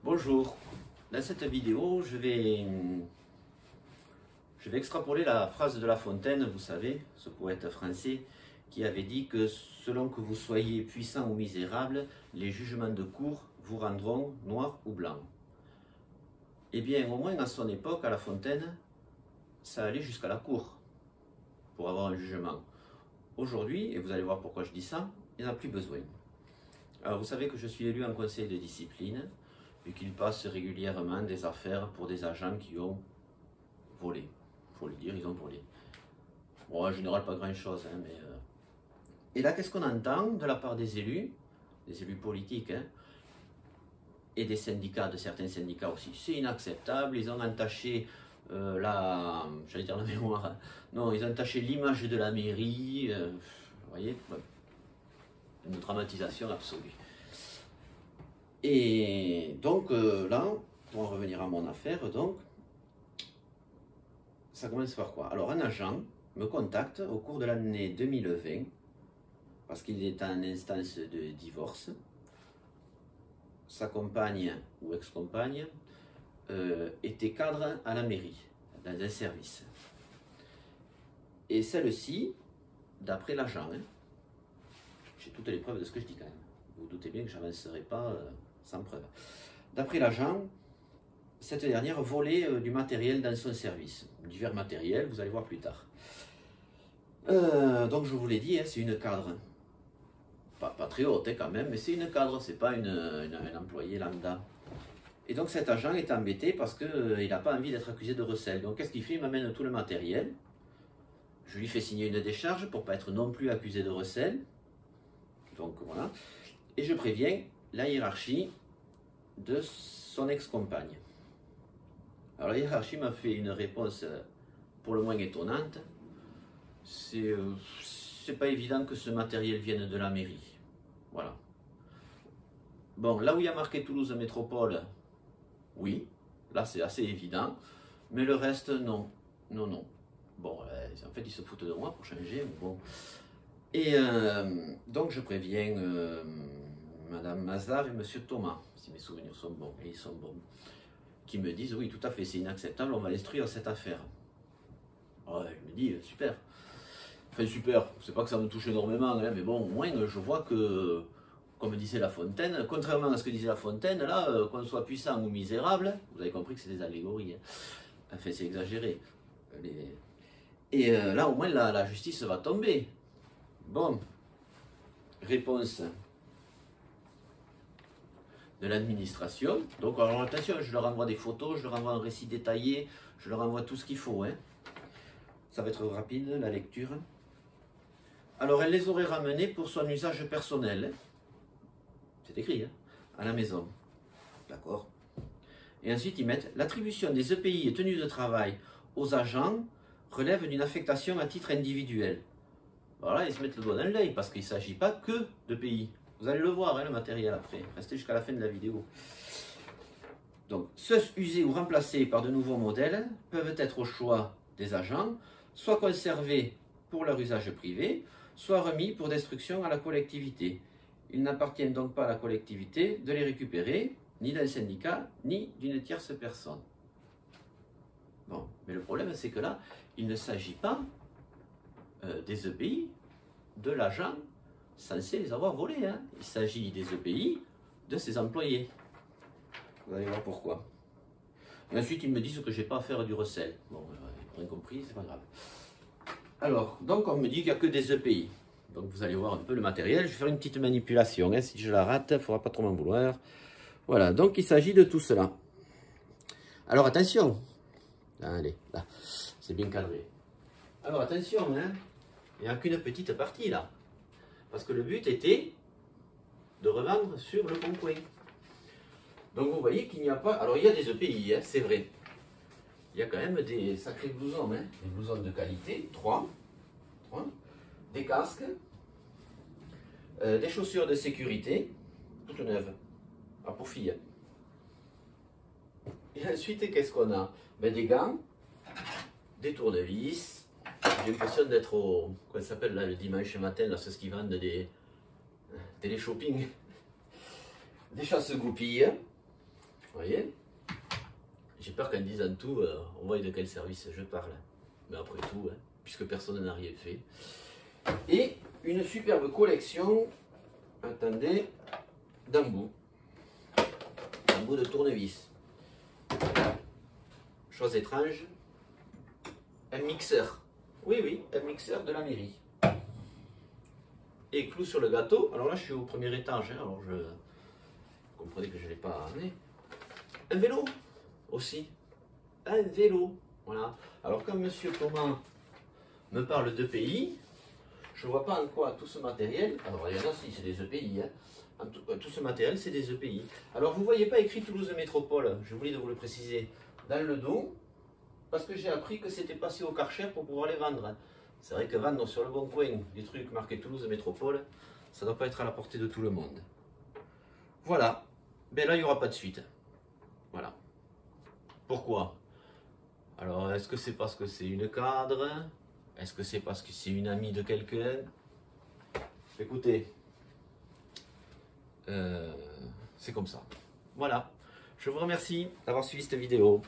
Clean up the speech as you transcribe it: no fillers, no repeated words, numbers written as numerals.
Bonjour, dans cette vidéo je vais extrapoler la phrase de La Fontaine, vous savez, ce poète français qui avait dit que selon que vous soyez puissant ou misérable, les jugements de cour vous rendront noir ou blanc. Eh bien, au moins à son époque, à La Fontaine, ça allait jusqu'à la cour pour avoir un jugement. Aujourd'hui, et vous allez voir pourquoi je dis ça, il n'y en a plus besoin. Alors vous savez que je suis élu en conseil de discipline, vu qu'il passe régulièrement des affaires pour des agents qui ont volé. Il faut le dire, ils ont volé. Bon, en général, pas grand-chose, hein, mais... Et là, qu'est-ce qu'on entend de la part des élus politiques, hein, et des syndicats, de certains syndicats aussi? C'est inacceptable, ils ont entaché j'allais dire la mémoire, hein. Non, ils ont entaché l'image de la mairie, vous voyez, une dramatisation absolue. Et donc là, pour en revenir à mon affaire, donc, ça commence par quoi? Alors, un agent me contacte au cours de l'année 2020, parce qu'il est en instance de divorce. Sa compagne ou ex-compagne était cadre à la mairie, dans un service. Et celle-ci, d'après l'agent, hein, j'ai toutes les preuves de ce que je dis quand même, vous vous doutez bien que je n'avancerai pas sans preuve. D'après l'agent, cette dernière volait du matériel dans son service, divers matériels, vous allez voir plus tard. Donc je vous l'ai dit, hein, c'est une cadre, pas très haute hein, quand même, mais c'est une cadre, c'est pas un employé lambda. Et donc cet agent est embêté parce qu'il n'a pas envie d'être accusé de recel. Donc qu'est-ce qu'il fait? Il m'amène tout le matériel, je lui fais signer une décharge pour ne pas être non plus accusé de recel. Donc voilà, et je préviens la hiérarchie de son ex-compagne. Alors la hiérarchie m'a fait une réponse pour le moins étonnante. C'est pas évident que ce matériel vienne de la mairie. Voilà. Bon, là où il y a marqué Toulouse Métropole, oui, là c'est assez évident, mais le reste, non. Non, non. Bon, en fait, ils se foutent de moi pour changer, mais bon. Et donc je préviens Madame Mazar et Monsieur Thomas, si mes souvenirs sont bons, et ils sont bons, qui me disent oui, tout à fait, c'est inacceptable, on va instruire cette affaire. Ouais, je me dis super. Enfin super, c'est pas que ça me touche énormément, hein, mais bon, au moins je vois que, comme disait La Fontaine, contrairement à ce que disait La Fontaine, là, qu'on soit puissant ou misérable, vous avez compris que c'est des allégories, hein. Enfin c'est exagéré. Et là au moins la justice va tomber. Bon, réponse de l'administration. Donc, alors attention, je leur envoie des photos, je leur envoie un récit détaillé, je leur envoie tout ce qu'il faut, hein. Ça va être rapide, la lecture. Alors, elle les aurait ramenés pour son usage personnel. C'est écrit, hein, à la maison. D'accord. Et ensuite, ils mettent l'attribution des EPI et tenues de travail aux agents relève d'une affectation à titre individuel. Voilà, ils se mettent le doigt dans l'œil parce qu'il ne s'agit pas que de pays. Vous allez le voir, hein, le matériel après. Restez jusqu'à la fin de la vidéo. Donc, ceux usés ou remplacés par de nouveaux modèles peuvent être au choix des agents, soit conservés pour leur usage privé, soit remis pour destruction à la collectivité. Il n'appartient donc pas à la collectivité de les récupérer, ni d'un syndicat, ni d'une tierce personne. Bon, mais le problème c'est que là, il ne s'agit pas des EPI de l'agent censé les avoir volés, hein. Il s'agit des EPI de ses employés. Vous allez voir pourquoi. Et ensuite, ils me disent que je n'ai pas à faire du recel. Bon, rien compris, c'est pas grave. Alors, donc on me dit qu'il n'y a que des EPI. Donc vous allez voir un peu le matériel. Je vais faire une petite manipulation, hein. Si je la rate, il ne faudra pas trop m'en vouloir. Voilà, donc il s'agit de tout cela. Alors attention. Allez, là, c'est bien cadré. Alors attention, hein. Il n'y a qu'une petite partie là. Parce que le but était de revendre sur le bon coin. Donc vous voyez qu'il n'y a pas... Alors il y a des EPI, hein, c'est vrai. Il y a quand même des sacrés blousons, hein. Des blousons de qualité, 3. Des casques. Des chaussures de sécurité, toutes neuves. Ah, pour filles. Et ensuite, qu'est-ce qu'on a? Ben, des gants, des tournevis. J'ai l'impression d'être au... Comment ça s'appelle là, le dimanche matin, là, c'est ce qu'ils vendent des télé-shopping. Des chasse-goupilles. Vous voyez? J'ai peur qu'en disant tout, on voit de quel service je parle. Mais après tout, hein, puisque personne n'a rien fait. Et une superbe collection, attendez, d'embouts. D'embouts de tournevis. Chose étrange, un mixeur. Oui, oui, un mixeur de la mairie. Et clou sur le gâteau. Alors là, je suis au premier étage. Hein, alors vous comprenez que je ne l'ai pas amené. Un vélo aussi. Un vélo. Voilà. Alors quand Monsieur Thomas me parle de pays, je ne vois pas en quoi tout ce matériel. Alors il y en a si, c'est des EPI. Hein. Tout ce matériel, c'est des EPI. Alors vous ne voyez pas écrit Toulouse Métropole. J'ai oublié de vous le préciser. Dans le dos, parce que j'ai appris que c'était passé au Karcher pour pouvoir les vendre. Hein. C'est vrai que vendre sur le bon coin des trucs marqués Toulouse Métropole, ça ne doit pas être à la portée de tout le monde. Voilà. Ben là, il n'y aura pas de suite. Voilà. Pourquoi? Alors, est-ce que c'est parce que c'est une cadre? Est-ce que c'est parce que c'est une amie de quelqu'un? Écoutez, c'est comme ça. Voilà. Je vous remercie d'avoir suivi cette vidéo.